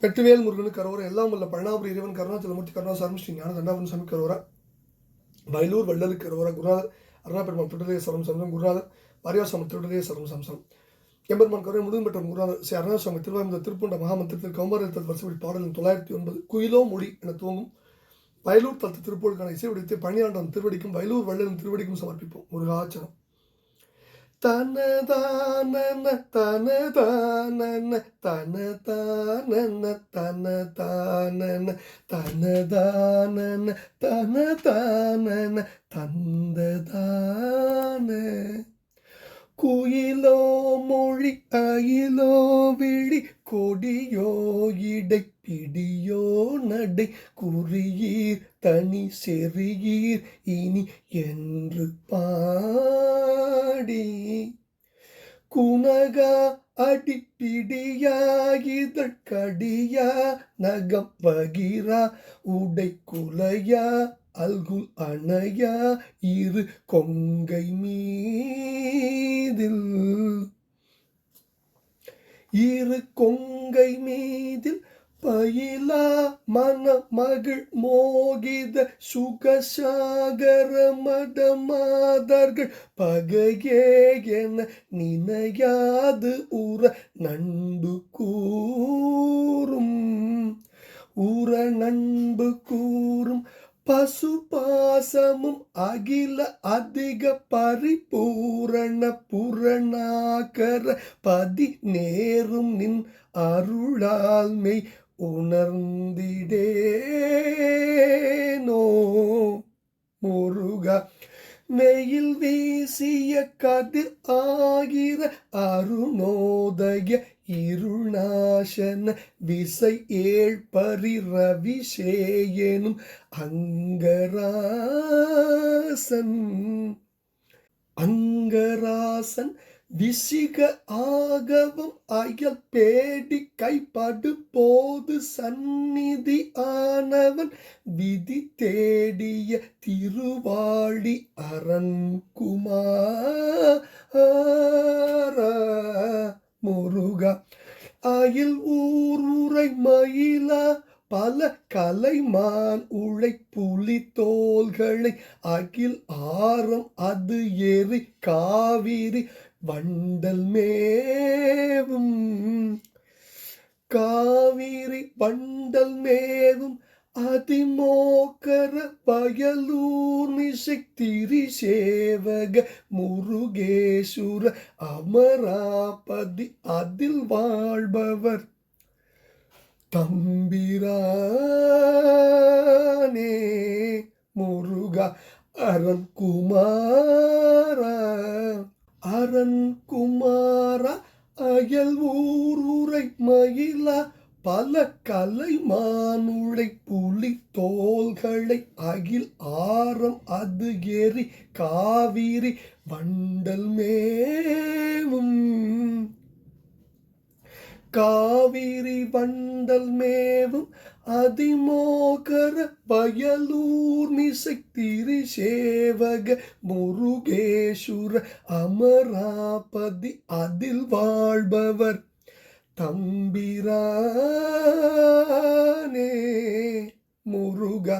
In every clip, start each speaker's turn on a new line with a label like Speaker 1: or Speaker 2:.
Speaker 1: வெற்றிவேல் முருகனுக்கு கரோரா. எல்லாம் உள்ள பழனாபுரி இறைவன் கருணாச்சலமூர்த்தி கருணாசாரம் ஸ்ரீ ஞான தண்டாபுரம் சாமி கரோரா. வயலூர் வள்ளலுக்கு கரோரா. குருநாதர் அருணாபெருமான் திருடலே சரம் சம்சம். குருநாதர் வாரியாசாமி திருடலே சரம் சம்சம். எம்பெருமான் கரோரை முழுதும் பெற்ற குருநாதர் ஸ்ரீ அருணாசாமி திருவாயுத திருப்பூண்ட மகாமந்திரத்தில் கௌமாரத்தில் வருஷப்படி பாடலின் 909 குயிலோ மொழி என துவங்கும் வயலூர் தத்து திருப்பூருக்கான இசை வடித்து பணியாண்டன் திருவடிக்கும் வயலூர் வள்ளலின் திருவடிக்கும் சமர்ப்பிப்போம். முருகாச்சனம். தனதானன தனதானன தனதானன தனதானன தனதானன தனதானன தந்ததான குயிலோ மொழி அயிலோ விழி கொடியோ இடை பிடியோ நடை குறியீர் தனி செறியீர் இனி என்று பாடி குணகா அடிப்பிடியாயிதழ் கடியா நகம் வகிரா உடை குலையா அல்குல் அணையா இரு கொங்கை மீதில் இரு கொங்கை மீதில் பயிலா மனமகிழ் மோகித சுகசாகர மடமாதர்கள் பகையே என நினையாது உற நண்பு கூறும் உற நண்பு கூறும் பசுபாசமும் அகில அதிக பரிபூரண புரணாகர பதி நேரும் நின் அருளால்மை உணர்ந்திடேனோ முருகா. மெயில் வீசிய கதிர் ஆகிற அருணோதய இருநாசன விசை ஏழ்பரி ரவிசேயனும் அங்கராசன் விசிக ஆகவும் அயல் பேடி கைப்படு போது சந்நிதி ஆனவன் விதி தேடிய திருவாழி அரண்குமார முருகா. அயில் ஊருரை மயிலா பல கலைமான் உழை புலி தோள்களை அகில் ஆரம் அது எரி காவிரி வண்டல் மேவும் காவிரி வண்டல் மேவும் அதிமோக்கர வயலூர் மிசை திரிசேவக முருகேசுர அமராபதி அதில் வாழ்பவர் தம்பிரானே முருகா. அரண்குமாரா அரண்குமாரா அயல் ஊருரை மயிலா பல கலைமானுளை புலி தோள்களை அகில் ஆரம் அது எரி காவிரி வண்டல் மேவும் காவிரி வண்டல் மேவும் அதிமோகர வயலூர் மிசை திரிசேவக முருகேசுர அமராபதி அதில் வாழ்பவர் தம்பிரானே முருகா.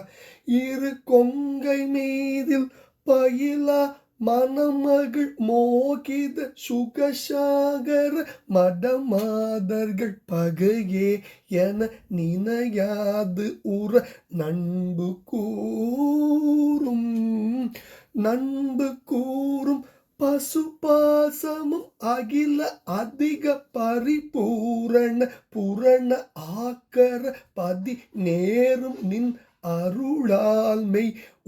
Speaker 1: இரு கொங்கை மீதில் பயிலா மனமகிழ் மோகித சுகசாகர மடமாதர்கள் பகையே என நினையாது உற நண்பு கூறும் பசுபாசமும் அகில அதிக பரிபூரண புரண ஆக்கர பதி நேரும் நின் அருளால்மை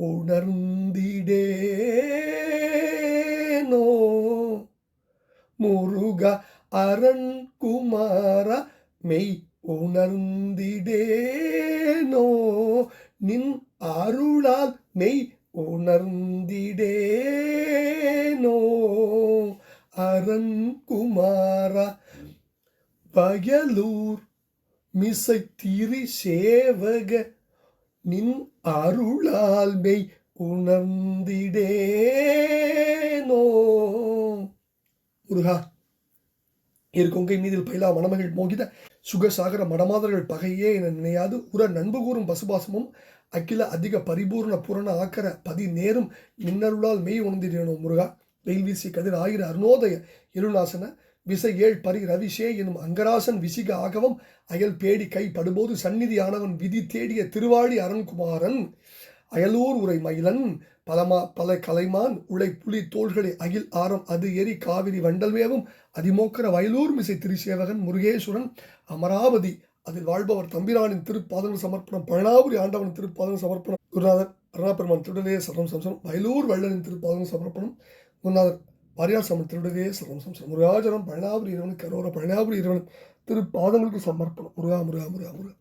Speaker 1: உணர்ந்திடேனோ முருகா. அரண்குமாரா மெய் உணர்ந்திடேனோ நின் அருளால் மெய் உணர்ந்திடேனோ அரண்குமாரா. வயலூர் மிசை திரிசேவக நின் அருளால்மை உணர்ந்திடேனோ முருகா. இரு கொங்கை மீதில் பயிலா மணமகள் மோகித சுகசாகர மடமாதர்கள் பகையே என நினையாது உற நண்பு கூறும் பசுபாசமும் அகில அதிக பரிபூர்ண புரண ஆக்கர பதி நேரும் மின்னருளால் மெய் உணர்ந்திரேனோ முருகா. வெயில் வீசி கதிர் ஆயிர அருணோதய இருநாசன விசை ஏழ் பரி ரவிஷே எனும் அங்கராசன் விசிக ஆகவம் அயல் பேடி கை படுபோது சந்நிதியானவன் விதி தேடிய திருவாழி அரண்குமாரன் அயலூர் உரை மயிலன் பல கலைமான் உழை புலி தோள்களை அகில் ஆரம் அது எரி காவிரி வண்டல்வேவும் அதிமோக்கர வயலூர் மிசை திருசேவகன் முருகேஸ்வரன் அமராவதி அதில் வாழ்பவர் தம்பிரானின் திருப்பாதங்கள் சமர்ப்பணம் பழனாபுரி ஆண்டவன் திருப்பாதங்கள் சமர்ப்பணம் குருநாதர் அருணாபெருமான் திருடலே சரணம் சம்சம் வயலூர் வள்ளலின் திருப்பாதங்கள் சமர்ப்பணம் குருநாதர் வாரியார் சாமி திருடலே சரணம் சம்சம் முருகாஜனம் பழனாபுரி இறைவனுக்கு கரோர பழனாபுரி இறைவன் திருப்பாதங்களுக்கு சமர்ப்பணம் முருகா முருகா முருகா முருகா.